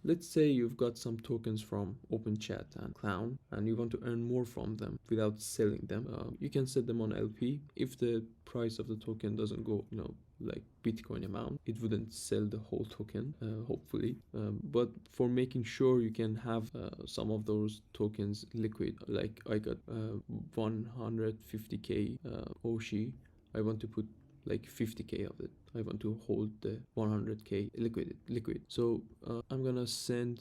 let's say you've got some tokens from Openchat and Clown and you want to earn more from them without selling them. You can set them on LP. If the price of the token doesn't go, like Bitcoin amount, it wouldn't sell the whole token, hopefully. But for making sure you can have some of those tokens liquid, like I got 150k Oshi, I want to put like 50k of it. I want to hold the 100k liquid. So I'm gonna set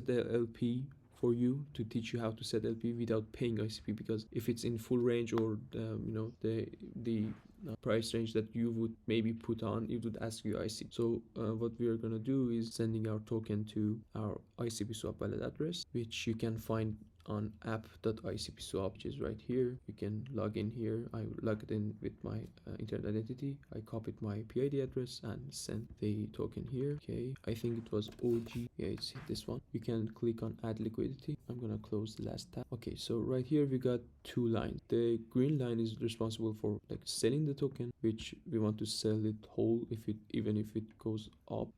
the LP for you to teach you how to set LP without paying ICP, because if it's in full range or the price range that you would maybe put on, it would ask you ICP. So what we are gonna do is sending our token to our Icpswap wallet address, which you can find on app.icpswap, which is right here. You can log in here. I logged in with my internet identity. I copied my PID address and sent the token here. Okay, I think it was OG. Yeah, it's this one. You can click on add liquidity. I'm gonna close the last tab. Okay, so right here we got two lines. The green line is responsible for like selling the token, which we want to sell it whole even if it goes up.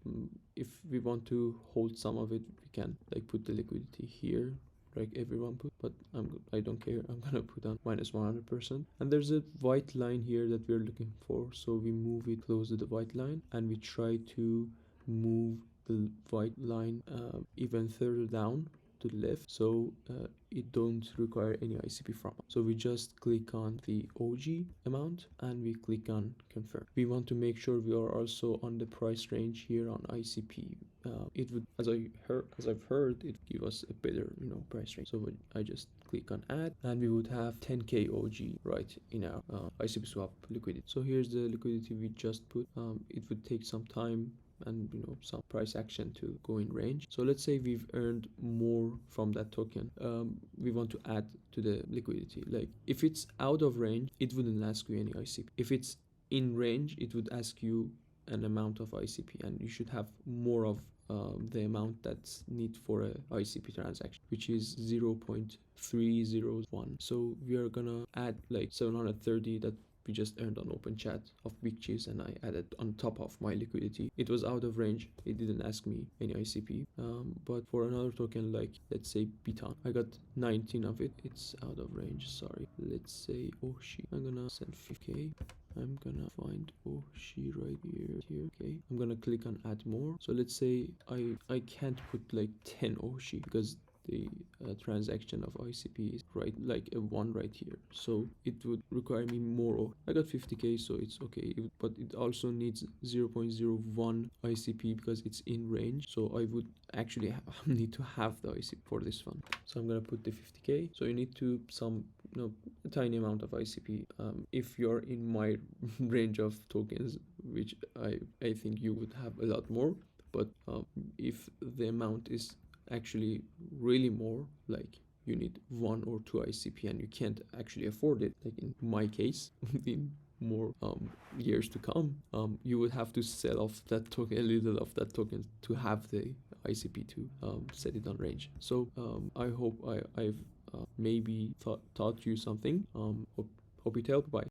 If we want to hold some of it, we can like put the liquidity here like everyone put, but I don't care. I'm gonna put on minus 100%. And there's a white line here that we're looking for, so we move it close to the white line and we try to move the white line even further down to the left, so it don't require any ICP from us. So we just click on the OG amount and we click on confirm. We want to make sure we are also on the price range here on ICP. It would, as I've heard, it give us a better price range. So I just click on add and we would have 10k OG right in our Icpswap liquidity. So here's the liquidity we just put. It would take some time and some price action to go in range. So let's say we've earned more from that token. We want to add to the liquidity. Like if it's out of range, it wouldn't ask you any ICP. If it's in range, it would ask you an amount of ICP, and you should have more of the amount that's need for a ICP transaction, which is 0.301. So we are gonna add like 730 that we just earned on Openchat of big cheese, and I added on top of my liquidity. It was out of range. It didn't ask me any ICP. But for another token, like let's say Biton, I got 19 of it. It's out of range. Sorry. Let's say Oshi. I'm gonna send 50k. I'm gonna find Oshi right here. Okay, I'm gonna click on add more. So let's say I can't put like 10 Oshi because the transaction of ICP is right like a 1 right here, so it would require me more. I got 50k, so it's okay, but it also needs 0.01 ICP because it's in range, so I would actually need to have the ICP for this one. So I'm gonna put the 50k. So you need to a tiny amount of ICP if you're in my range of tokens, which I think you would have a lot more. But if the amount is actually really more, like you need 1 or 2 ICP and you can't actually afford it, like in my case, in more years to come, you would have to sell off that token, a little of that token, to have the ICP to set it on range. So I hope I've maybe taught you something. Hope it helped. Bye.